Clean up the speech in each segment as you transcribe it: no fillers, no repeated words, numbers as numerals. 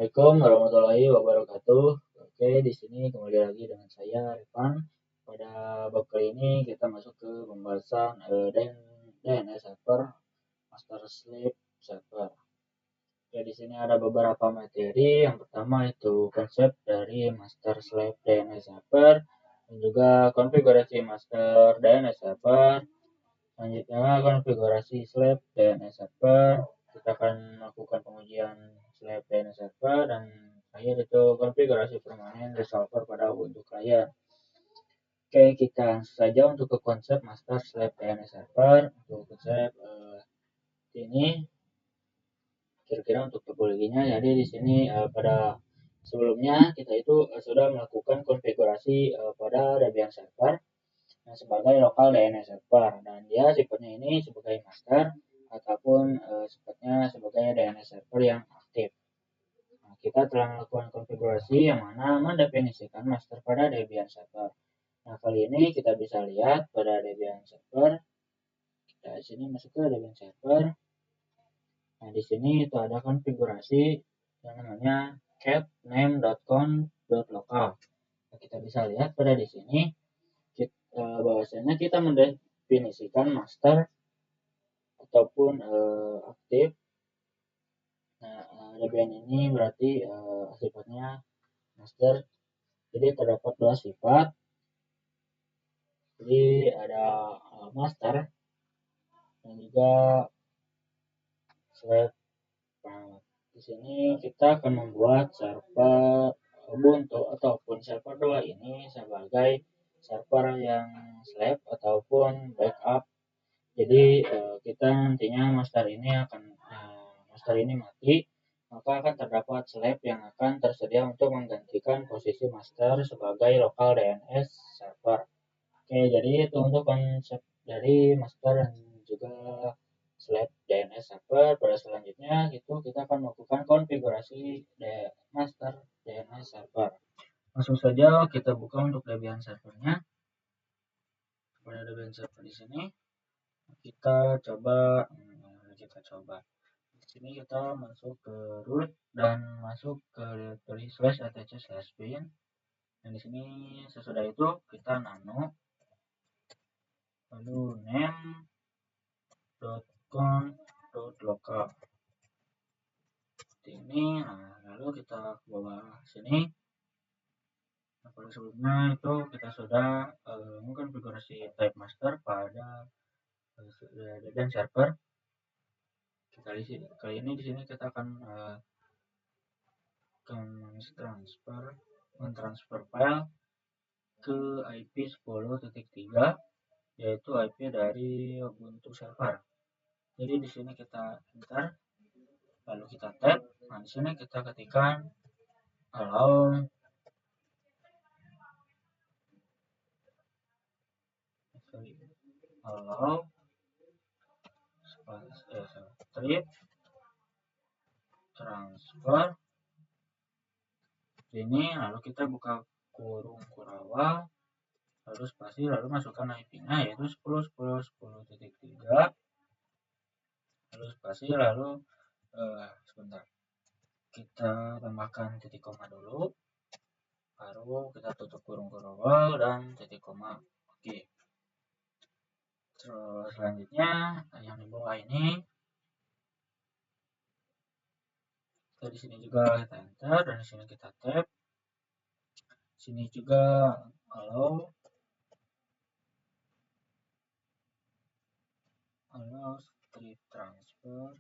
Assalamualaikum warahmatullahi wabarakatuh. Oke, di sini kembali lagi dengan saya Revan. Pada bab kali ini kita masuk ke pembahasan DNS server, master slave server. Oke, di sini ada beberapa materi. Yang pertama itu konsep dari master slave DNS server dan juga konfigurasi master DNS server. Selanjutnya konfigurasi slave DNS server. Kita akan melakukan pengujian slave DNS server dan terakhir itu konfigurasi permanen resolver pada Ubuntu client. Oke, kita langsung saja untuk ke konsep master slave DNS server. Untuk konsep ini kira-kira untuk topologinya. Jadi di sini pada sebelumnya kita itu sudah melakukan konfigurasi pada Debian server sebagai lokal DNS server, dan dia sifatnya ini sebagai master ataupun sifatnya sebagai DNS server yang aktif. Nah, kita telah melakukan konfigurasi yang mana mendefinisikan master pada Debian server. Nah, kali ini kita bisa lihat pada Debian server. Kita di sini masuk ke Debian server. Nah, di sini itu ada konfigurasi yang namanya cat name.conf.local. Nah, kita bisa lihat pada di sini bahwasanya kita mendefinisikan master ataupun aktif. Nah, Debian ini berarti sifatnya master. Jadi terdapat dua sifat. Jadi ada master dan juga slave. Nah, di sini kita akan membuat server Ubuntu ataupun server 2 ini sebagai server yang slave ataupun backup. Jadi kita nantinya master ini mati, maka akan terdapat slave yang akan tersedia untuk menggantikan posisi master sebagai lokal DNS server. Oke, jadi itu untuk konsep dari master dan juga slave DNS server. Pada selanjutnya itu kita akan melakukan konfigurasi master DNS server. Langsung saja kita buka untuk Debian servernya. Pada Debian server di sini kita coba. Di sini kita masuk ke root dan masuk ke directory /etc/bin. Dan di sini sesudah itu kita nano lalu name.conf.local. Ini lalu kita ke bawah sini. Nah, pada sebelumnya itu kita sudah mengkonfigurasi type master pada Debian server. Kali ini di sini kita akan mentransfer file ke IP 10.3, yaitu IP dari Ubuntu server. Jadi di sini kita enter, lalu kita tab. Nah, di sini kita ketikkan allow strip transfer ini, lalu kita buka kurung kurawal, lalu spasi, lalu masukkan IP-nya yaitu 10.10.10.3, lalu spasi, lalu sebentar, kita tambahkan titik koma dulu, baru kita tutup kurung kurawal dan titik koma. Oke. Terus selanjutnya yang di bawah ini, kita di sini juga kita enter dan di sini kita tab. Sini juga allow strip transfer.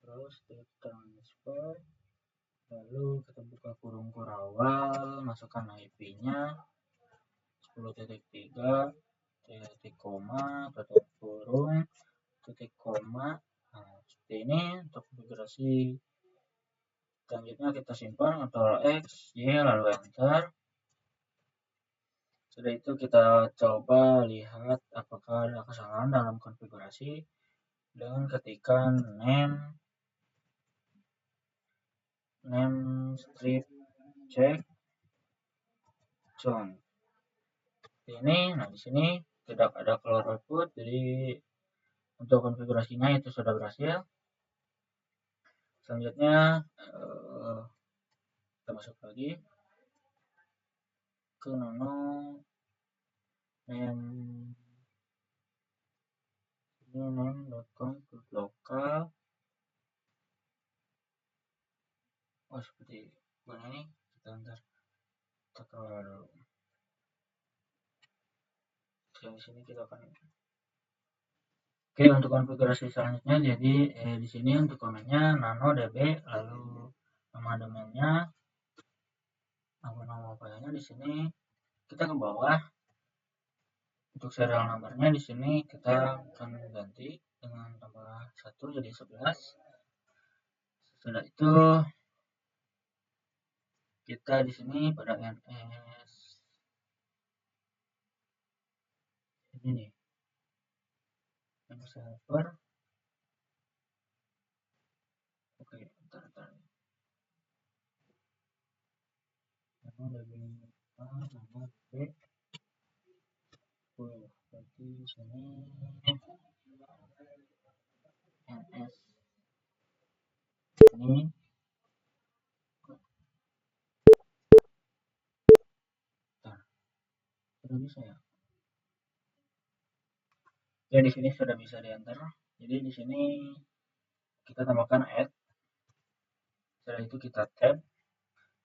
Terus strip transfer. Lalu kita buka kurung kurawal, masukkan IP-nya 10.3 titik koma tutup kurung titik koma. Nah, seperti ini untuk konfigurasi. Selanjutnya kita simpan Ctrl X, Y, lalu enter. Sudah itu kita coba lihat apakah ada kesalahan dalam konfigurasi dengan ketikan name strip check John. Ini, nah di sini tidak ada keluar output, jadi untuk konfigurasinya itu sudah berhasil. Selanjutnya kita masuk lagi ke nano name.com lokal. Oh, seperti ini kita ntar kita keluar dulu. Di sini kita akan Oke, untuk konfigurasi selanjutnya, jadi di sini untuk komennya nano db, lalu nama domainnya, nama filenya di sini kita ke bawah. Untuk serial numbernya di sini kita akan ganti dengan tambah 1 jadi 11. Setelah itu kita di sini pada NS ini nih, server. Oke, bentar. Nama DB. Berarti di sini NS ini sudah bisa ya. Ya, di sini sudah bisa di-enter. Jadi di sini kita tambahkan add. Setelah itu kita tab,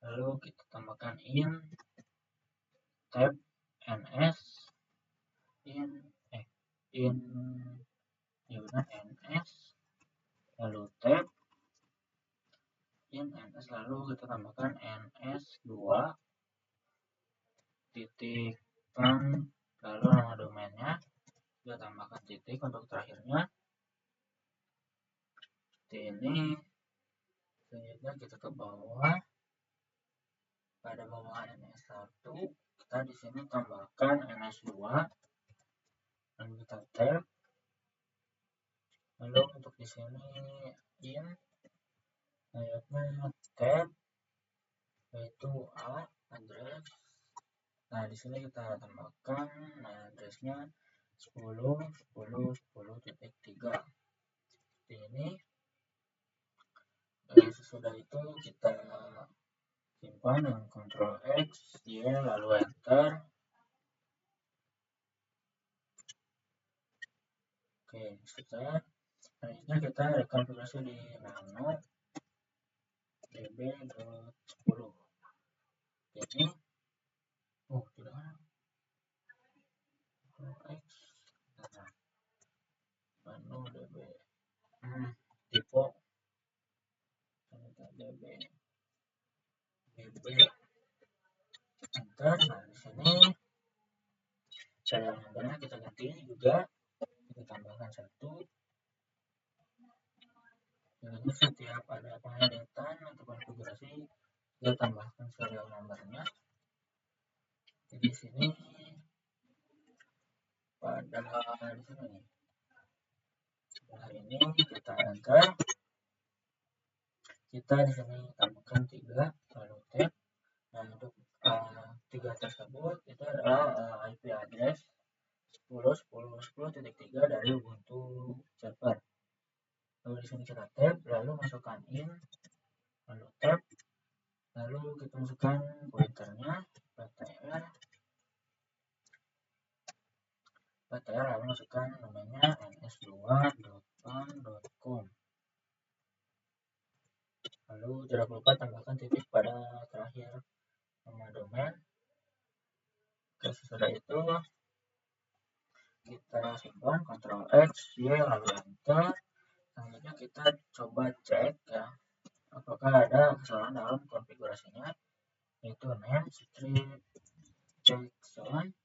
lalu kita tambahkan in tab ns in ya benar ns, lalu tab in ns, lalu kita tambahkan ns2 titik lalu nama domainnya kita tambahkan titik untuk terakhirnya. Seperti ini. Selanjutnya kita ke bawah, pada bawah ns1 kita di sini tambahkan ns2, lalu kita tab, lalu untuk di sini in ayatnya tab, yaitu address. Nah, di sini kita tambahkan addressnya 10.10.10.3 seperti ini. Sesudah itu kita simpan dengan Ctrl X, Y, lalu enter. Oke, selesai. Selanjutnya kita rekonfigurasi di nano db.10. Jadi tidak ada. X nano db tipe db enter. Nah, di sini serial numbernya kita ganti juga, kita tambahkan 1. Jadi setiap ada pengedatan atau konfigurasi kita tambahkan serial numbernya. Jadi di sini pada di sini nih, setelah ini kita enter, kita di sini tambahkan 3 lalu tab. Nah, untuk 3 tersebut itu adalah IP address 10.10.10.3 dari Ubuntu server. Lalu di sini kita tab, lalu masukkan in, lalu tab, lalu kita masukkan pointernya ptr, lalu masukkan namanya ns2.com, lalu tidak lupa tambahkan titik pada terakhir nama domain. Oke, sesudah itu kita simpan Ctrl X, Y, lalu enter. Selanjutnya kita coba cek ya, apakah ada kesalahan dalam konfigurasinya, yaitu name strip checkzone,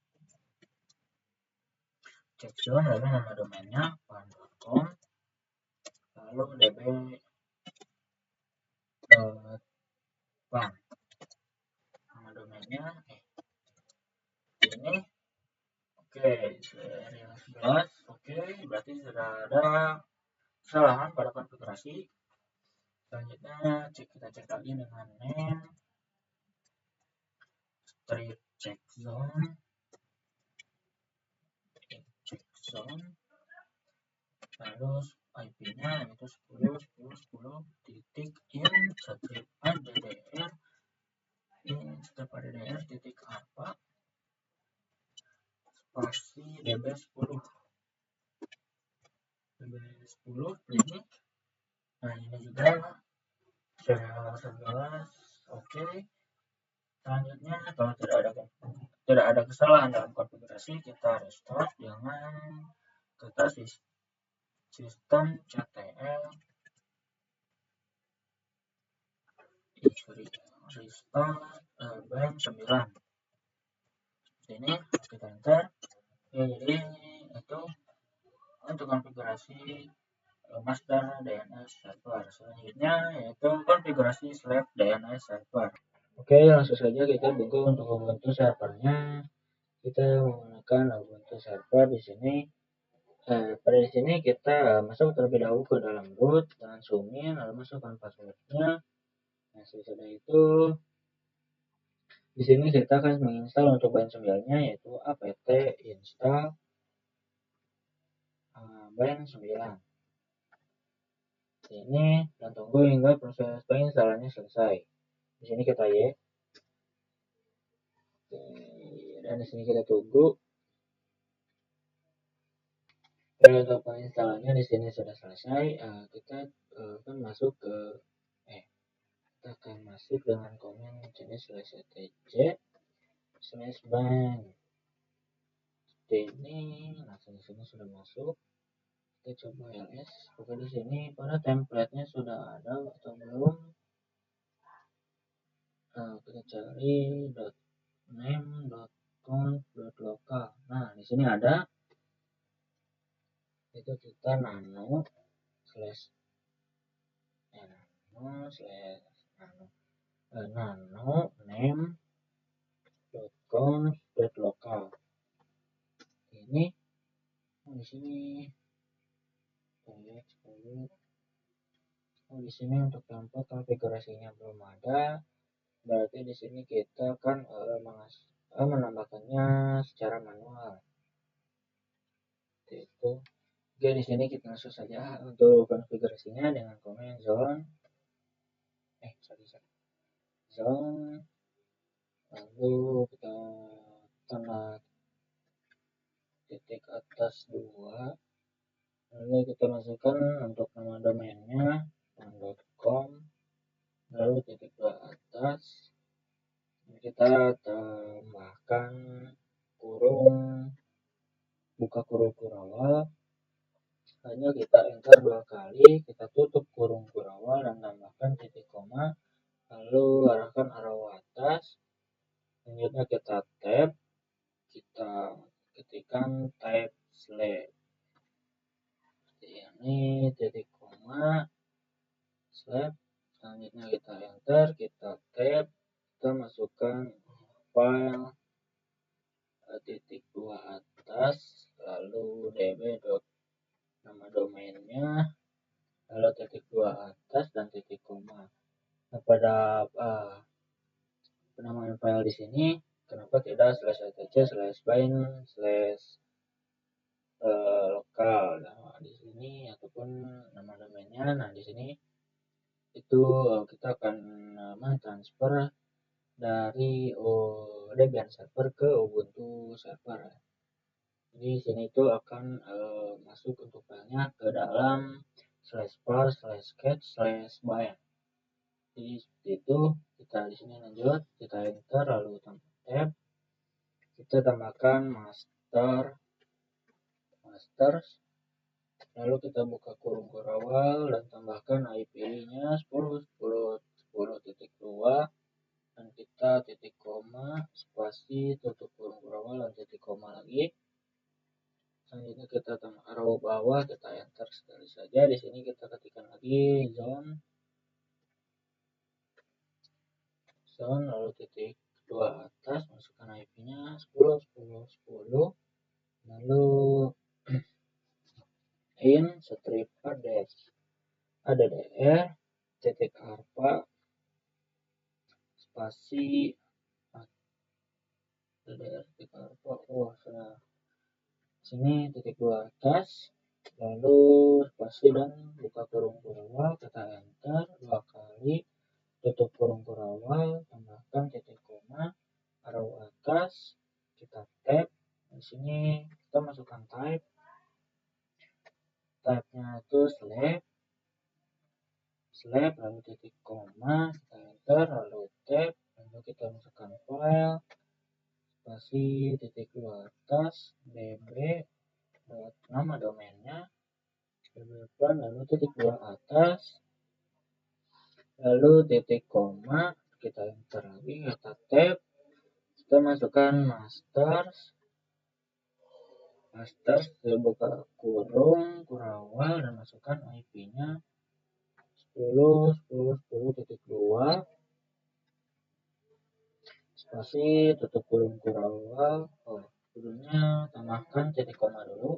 lalu nama domainnya pan.com, lalu db.pan, nama domainnya ini. Oke, serial 11. Oke, berarti sudah ada kesalahan pada konfigurasi. Selanjutnya kita cek lagi dengan name strip checkzone zone, lalu IP-nya yaitu 10.10.10 titik in strip ADDR titik apa spasi db10 ini. Nah, ini juga sudah jelas. Oke, selanjutnya kalau tidak ada kesalahan dalam konfigurasi, kita restart dengan kita sistem CTL restart band 9. Sini kita enter. Ya, jadi itu untuk konfigurasi master DNS server. Selanjutnya yaitu konfigurasi slab DNS server. Oke, langsung saja kita buka untuk Ubuntu servernya. Kita menggunakan Ubuntu server di sini. Pada di sini kita masuk terlebih dahulu ke dalam root dengan sumin, lalu masukkan passwordnya. Nah, sesudah itu di sini kita akan menginstal untuk bahan 9-nya yaitu apt install bahan 9. Ini dan tunggu hingga proses penginstalannya selesai. Di sini kita Y. Dan di sini kita tunggu. Dan untuk penginstalannya di sini sudah selesai. Kita akan masuk ke kita akan masuk dengan komen jenis /etc /ban. Ini langsung di sini sudah masuk. Kita coba ls. Oke, di sini pada template-nya sudah ada atau belum? Kita cari .name.conf.local. Nah, di sini ada. Itu kita nano name.conf.local. Ini di sini di sini untuk tempat konfigurasinya belum ada. Berarti di sini kita akan menambahkannya secara manual. Itu. Oke, di sini kita langsung saja untuk konfigurasinya dengan komen zone. Zone. Lalu kita tanda titik atas 2. Lalu kita masukkan untuk nama domainnya .com. Lalu titik 2 atas. Kita tambahkan buka kurung awal. Hanya kita enter 2 kali, kita tutup kurung awal dan tambahkan titik koma, lalu arahkan arrow atas. Selanjutnya kita tab, kita ketikkan type slab. Ini titik koma slab. Selanjutnya kita enter, kita tab, kita masukkan file titik 2 atas, lalu db. Nama domainnya, lalu titik 2 atas dan titik koma. Nah, pada penamaan file di sini kenapa tidak /etc/bin/ lokal. Nah, di sini ataupun nama domainnya. Nah, di sini itu kita akan mentransfer dari Debian server ke Ubuntu server. Jadi di sini itu akan masuk untuk filenya ke dalam /var/cat/bin. Jadi seperti itu. Kita di sini lanjut, kita enter lalu tab, kita tambahkan masters, lalu kita buka kurung awal dan tambahkan IP-nya 10.10.10.2 dan kita titik koma spasi tutup kurung awal dan titik koma lagi. Selanjutnya kita tambah arrow bawah, kita enter sekali saja. Di sini kita ketikkan lagi zone lalu titik 2 atas, masukkan IP-nya 10.10.10, lalu in strip ADDR titik arpa spasi ADDR titik arpa. Sini titik 2 atas, lalu spasi dan buka kurung kurawal, kita enter 2 kali, tutup kurung kurawal, tambahkan titik koma, arrow atas, kita tab. Di sini kita masukkan type-nya itu slab, lalu titik koma, kita enter, lalu tab, lalu kita masukkan file, spasi titik 2 atas, db, nama domainnya, lalu titik 2 atas, lalu titik koma, kita enter lagi, kita tab, kita masukkan masters, buka kurung kurawal dan masukkan IP-nya 10.10.10.2, spasi tutup kurung kurawal, kurungnya tambahkan titik koma dulu,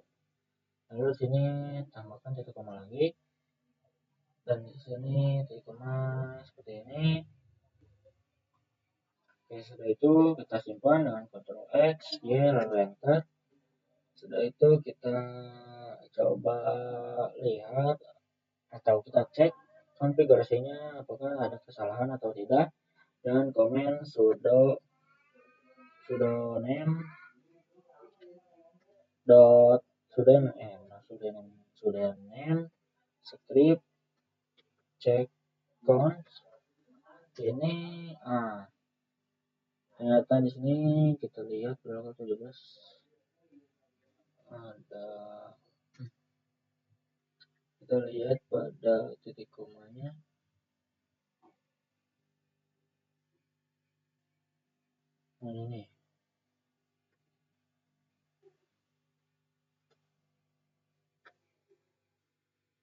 lalu sini tambahkan titik koma lagi, dan di sini titik koma seperti ini. Oke, sudah itu kita simpan dengan Ctrl X, Y, lalu enter. Sudah itu kita coba lihat atau kita cek konfigurasinya apakah ada kesalahan atau tidak, dan komen sudo name dot sudo name script checkcons ini. Ternyata di sini kita lihat berapa 17 ada, kita lihat pada titik komanya ini.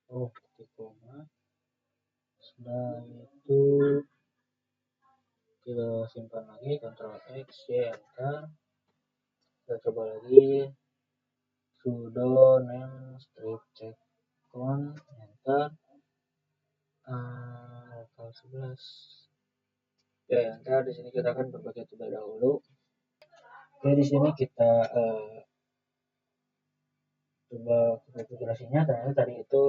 Titik koma. Sudah itu kita simpan lagi, Ctrl X, Y, enter. Kita coba lagi sudo name script checkcon, enter. Lokal 11. Ya, enter. Di sini kita akan berbagi terlebih dahulu. Oke, di sini kita coba konfigurasinya. Ternyata tadi itu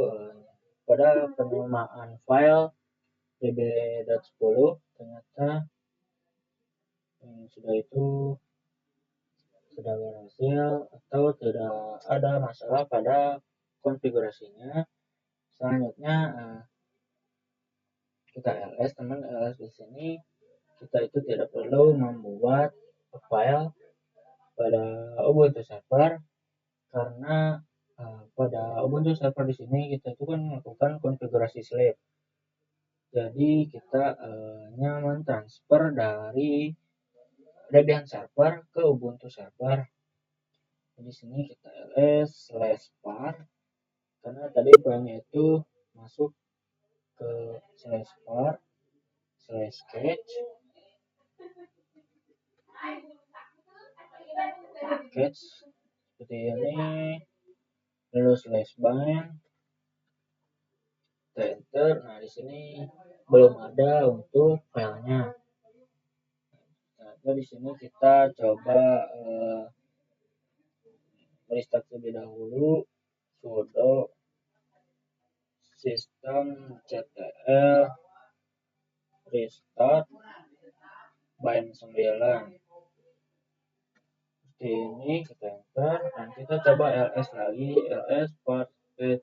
pada penamaan file db.10 ternyata sudah itu sudah berhasil atau tidak ada masalah pada konfigurasinya. Selanjutnya kita ls, teman ls di sini kita itu tidak perlu membuat file pada Ubuntu server, karena pada Ubuntu server di sini kita itu kan melakukan konfigurasi slab. Jadi kita hanya mentransfer dari Debian server ke Ubuntu server. Di sini kita ls/var, karena tadi filenya itu masuk ke /var/sketch seperti ini, lalu /bind, enter. Nah, di sini belum ada untuk filenya. Nah, di sini kita coba restart terlebih dahulu, sudo systemctl restart bind 9. Seperti ini kita enter dan kita coba ls lagi, ls part/bin.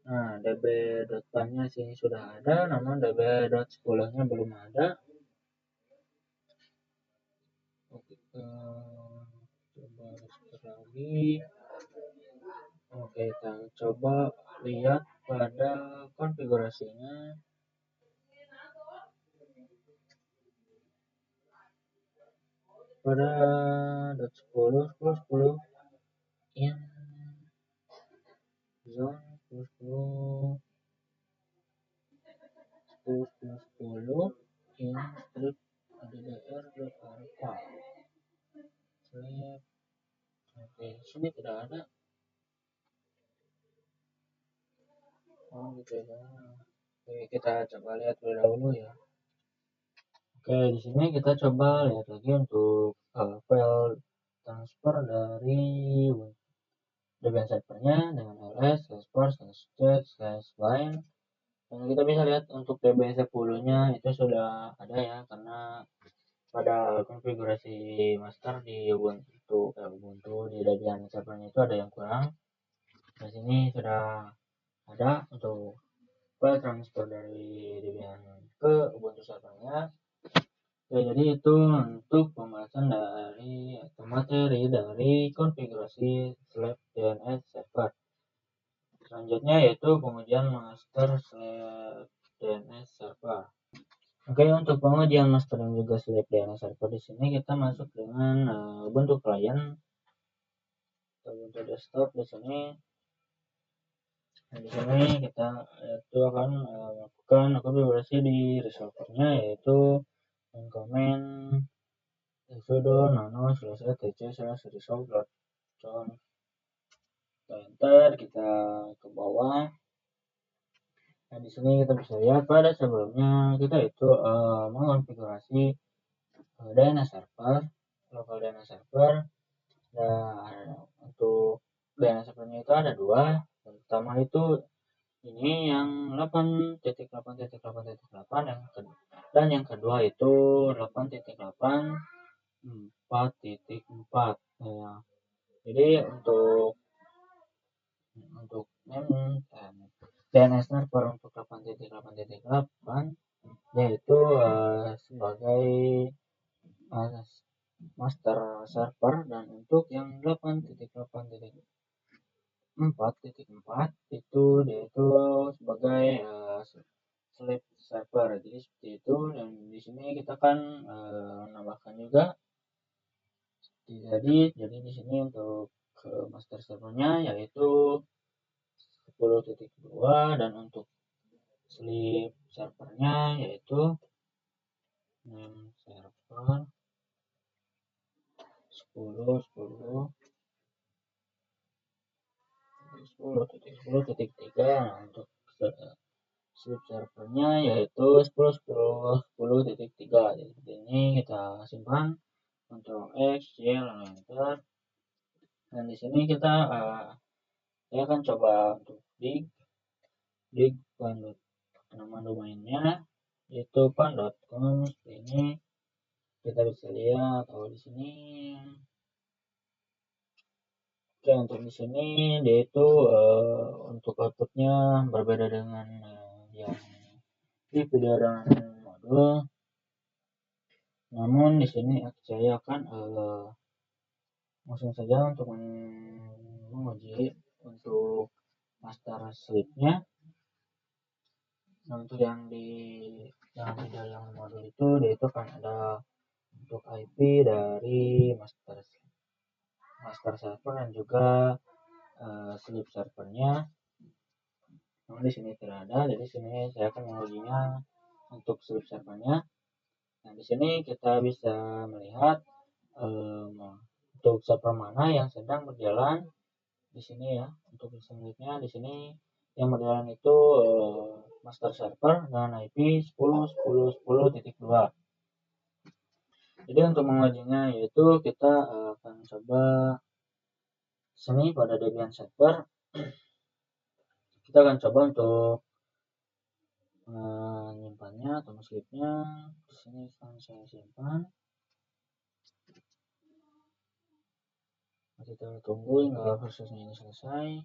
Nah, db.nya sini sudah ada, namun db.10-nya belum ada. Kita coba restart lagi. Oke, kita coba lihat pada konfigurasinya. Pada .10 in zone 10 in strip ddr.alpha. Oke, sini tidak ada. Gitu ya. Oke, kita coba lihat terlebih dahulu ya. Oke, di sini kita coba lihat lagi untuk file transfer dari Debian servernya dengan ls/port/get/line. Dan kita bisa lihat untuk DB10-nya itu sudah ada ya, karena pada konfigurasi master di Ubuntu di Debian servernya itu ada yang kurang. Di sini sudah ada untuk file transfer dari Debian ke Ubuntu servernya. Ya, jadi itu untuk pembahasan dari atau materi dari konfigurasi /DNS server. Selanjutnya yaitu pengujian master /DNS server. Oke, untuk pengujian master dan juga /DNS server di sini kita masuk dengan Ubuntu client atau Ubuntu desktop di sini. Nah, di sini kita itu akan melakukan konfigurasi di resolvernya, yaitu comment sudo nano /tc/resolve.conf. Enter, kita ke bawah. Nah, di sini kita bisa lihat pada sebelumnya kita itu mengonfigurasi DNS server, local DNS server. Dan untuk DNS servernya itu ada dua. Yang pertama itu ini yang 8.8.8.8 dan yang kedua itu 8.8.4.4. Ya. Jadi untuk DNS server untuk 8.8.8 yaitu sebagai master server, dan untuk yang 8.8.4.4 itu dia itu sebagai sleep server. Jadi seperti itu. Dan di sini kita akan menambahkan juga. Jadi di sini untuk master servernya yaitu 10.2, dan untuk sleep servernya yaitu name server 10.10.10.3. Nah, untuk sleep servernya yaitu 10.10.10.3. Jadi ini kita simpan, Ctrl X, Y, lalu enter. Dan di sini kita saya akan coba untuk dig nama domainnya yaitu pan.com. Seperti ini kita bisa lihat di sini. Oke, untuk di sini dia itu untuk outputnya berbeda dengan yang di video dan modul. Namun di sini saya akan langsung saja untuk menguji untuk master sleep-nya. Nah, untuk yang di dalam modul itu dia itu akan ada untuk IP dari master server dan juga sleep servernya. Namun di sini tidak ada, jadi sini saya akan mengujinya untuk sleep servernya. Nah, di sini kita bisa melihat untuk server mana yang sedang berjalan di sini ya. Untuk selanjutnya di sini yang berjalan itu master server dengan IP 10.10.10.2. Jadi untuk mengujinya yaitu kita akan coba sini pada Debian server. Kita akan coba untuk menyimpannya atau sleepnya. Di sini akan saya simpan. Kita tunggu hingga prosesnya ini selesai.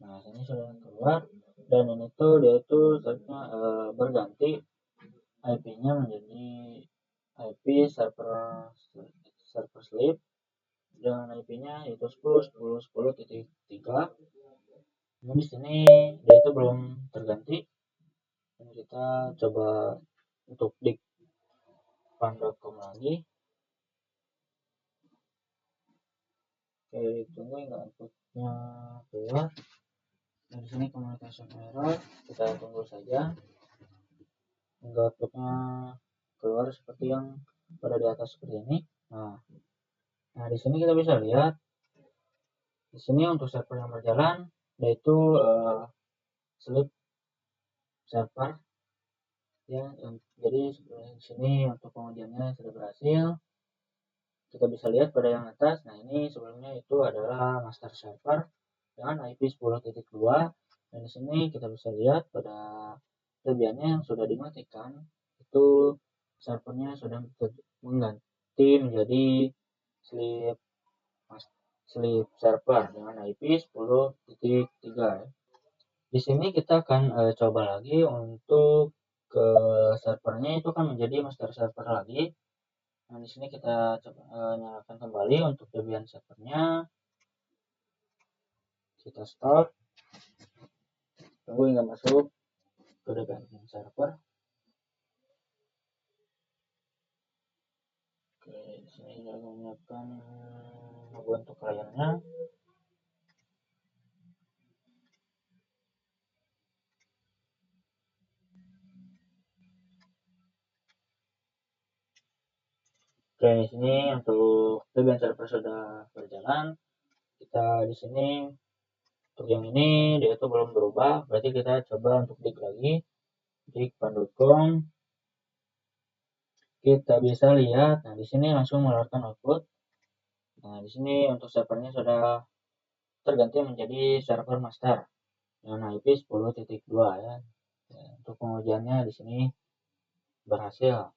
Nah, ini sudah keluar, dan ini tuh dia itu berganti IP-nya menjadi IP server sleep dengan IP-nya yaitu 10.10.10.3. Namun di sini dia itu belum terganti. Dan kita coba untuk dig pan.com lagi. Oke, tunggu hingga outputnya keluar. Dan di sini communication error, kita tunggu saja hingga outputnya keluar seperti yang pada di atas seperti ini. Nah, di sini kita bisa lihat di sini untuk server yang berjalan yaitu sleep server ya. Jadi di sini untuk pengujiannya sudah berhasil. kita bisa lihat pada yang atas. Nah, ini sebelumnya itu adalah master server dengan IP 10.2, dan di sini kita bisa lihat pada kelebihannya yang sudah dimatikan itu servernya sudah mengganti menjadi sleep sleep server dengan IP 10.3 ya. Di sini kita akan coba lagi untuk ke servernya itu kan menjadi master server lagi. Nah, di sini kita coba nyalakan kembali untuk Debian servernya. Kita start, tunggu hingga masuk ke Debian server. Oke, di sini saya menyiapkan untuk kliennya. Oke, di sini untuk Debian server sudah berjalan. Kita di sini untuk yang ini dia itu belum berubah, berarti kita coba untuk dig lagi, dig pan.com. Kita bisa lihat, nah di sini langsung mengeluarkan output. Nah, di sini untuk servernya sudah terganti menjadi server master dengan IP 10.2 ya. Untuk pengujiannya di sini berhasil.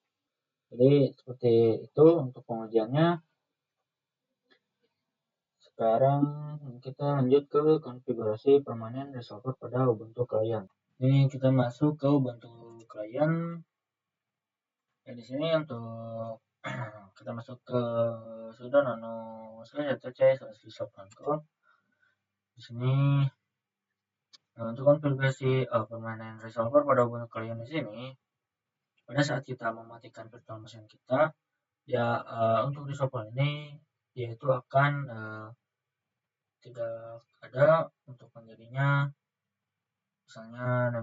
Jadi seperti itu untuk pengujiannya. Sekarang kita lanjut ke konfigurasi permanen resolver pada Ubuntu client. Ini kita masuk ke Ubuntu client. Ya, di sini untuk kita masuk ke sudo nano /etc/resolve. Di sini untuk konfigurasi permanen resolver pada Ubuntu client di sini, pada saat kita mematikan virtual machine kita, ya untuk resolver ini yaitu akan tidak ada untuk menjadinya misalnya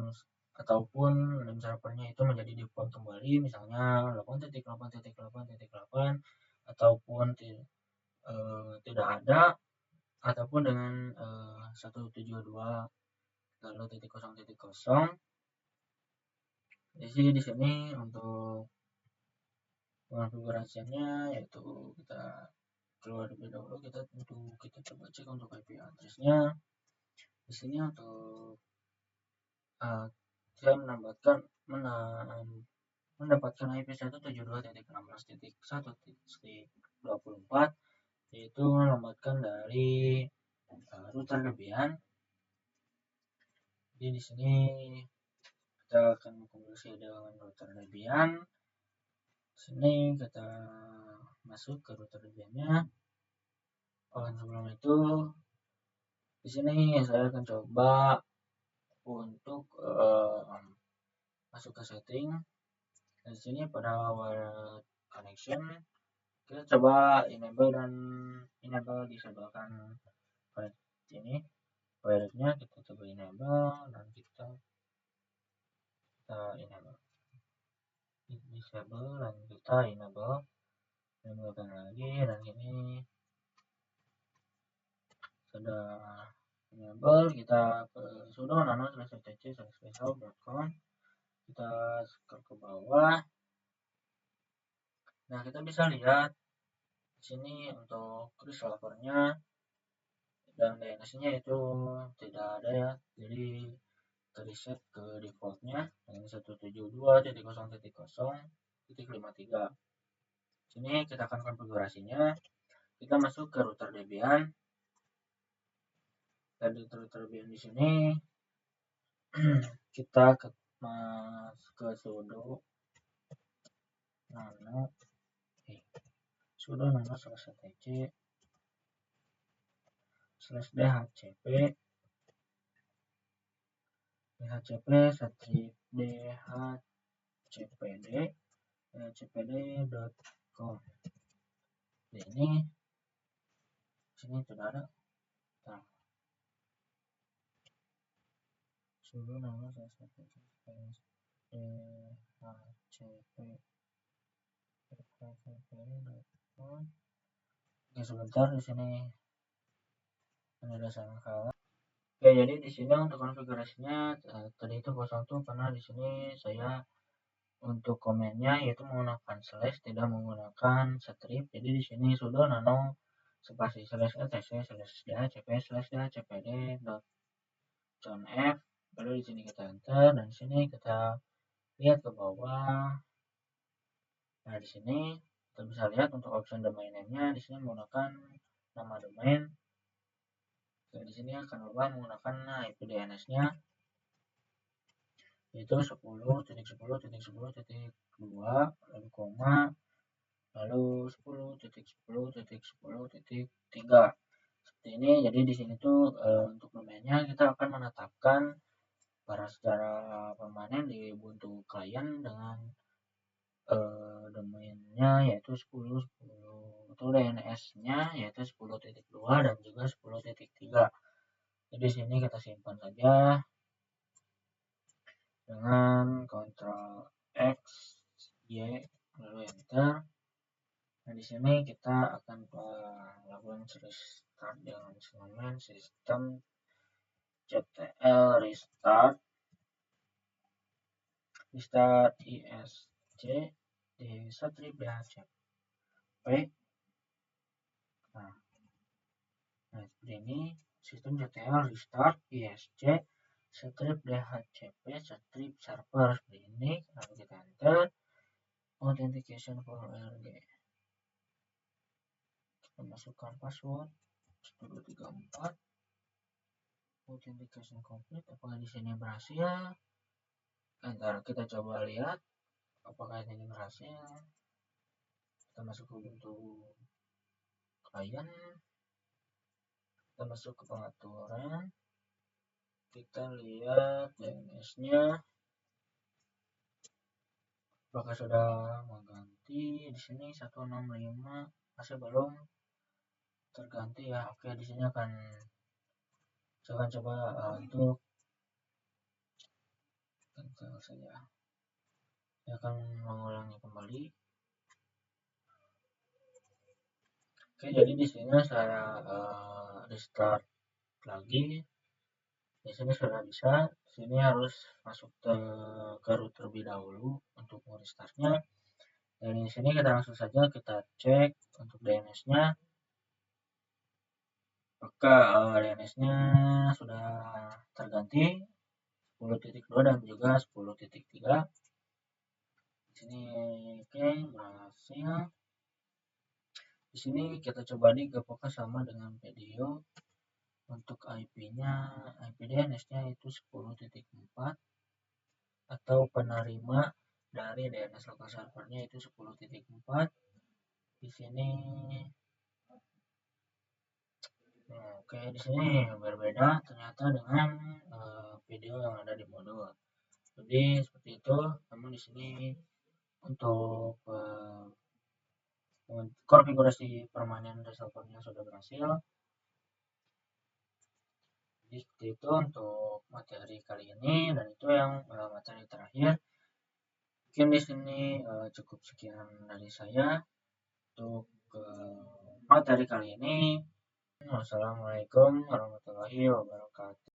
ataupun name servernya itu menjadi default kembali, misalnya 8.8.8.8 ataupun tidak ada, ataupun dengan 172.0.0. Jadi di sini untuk konfigurasinya yaitu kita keluar terlebih dahulu, kita coba cek untuk IP address-nya. Di sini untuk saya mendapatkan IP 172.16.1.24, yaitu melambatkan dari router Debian. Jadi di sini kita akan mengkonfigurasi dengan router Debian. Di sini kita masuk ke router Debian-nya. Sebelum itu di sini saya akan coba untuk masuk ke setting. Di sini pada wire connection kita coba enable disablekan ini wire-nya, kita coba enable dan kita enable disable dan kita enable lagi, dan ini sudah enable. Kita ke sudo nano /etc/help.com, kita scroll ke bawah. Nah, kita bisa lihat di sini untuk resolvernya dan DNS-nya itu tidak ada ya, jadi reset ke defaultnya dengan 172.0.0.53. Sini kita akan konfigurasinya. Kita masuk ke router Debian. Dan di router Debian di sini kita masuk ke sudo nano /etc/dhcp dhcpd.com. Ini sini sudah ada. Nah, sudo nano /dhcp.com. Oke, sebentar, di sini ada salah. Oke, jadi di sini untuk konfigurasinya tadi itu kosong tuh karena di sini saya untuk komennya yaitu menggunakan slash, tidak menggunakan strip. Jadi di sini sudo nano spasi slash etc slash dhcp slash dhcpd dot john f. Lalu di sini kita enter dan di sini kita lihat ke bawah. Nah di sini kita bisa lihat untuk option domain name-nya di sini menggunakan nama domain. Dan di sini akan berubah menggunakan IP DNS-nya yaitu 10.10.10.2 lalu koma lalu 10.10.10.3 seperti ini. Jadi di sini tuh untuk domainnya kita akan menetapkan secara permanen di Ubuntu klien dengan domainnya yaitu 10.10 itu DNS-nya yaitu 10.2 dan juga 10.3. Jadi di sini kita simpan saja dengan Ctrl X Y lalu enter. Nah di sini kita akan melakukan restart dengan instrumen sistem ctl restart isc di strip dhcp. Nah seperti ini sistem ctl restart isc strip dhcp strip server seperti ini. Lalu kita enter authentication for RG. Kita masukkan password 1234. Authentication complete. Apakah di sini berhasil? Ntar kita coba lihat apakah ini berhasil. Kita masuk ke Ubuntu klien. Kita masuk ke pengaturan. Kita lihat DNS-nya. Apakah sudah mengganti? Di sini 165 masih belum terganti ya. Oke, di sini akan coba untuk cancel saja. Saya akan mengulangi kembali. Oke, jadi di sini saya restart lagi. Di sini sudah bisa. Di sini harus masuk ke root terlebih dahulu untuk restartnya. Dan di sini kita langsung saja kita cek untuk DNS-nya. Maka DNS-nya sudah terganti 10.2 dan juga 10.3. Di sini oke, berhasil. Di sini kita coba apakah sama dengan video. Untuk IP-nya, IP DNS-nya itu 10.4 atau penerima dari DNS local servernya itu 10.4. Di sini oke, di sini berbeda ternyata dengan video yang ada di modul. Jadi seperti itu. Namun di sini untuk konfigurasi permanen resolvernya sudah berhasil. Jadi seperti itu untuk materi kali ini dan itu yang materi terakhir. Mungkin di sini cukup sekian dari saya untuk materi kali ini. Wassalamualaikum warahmatullahi wabarakatuh.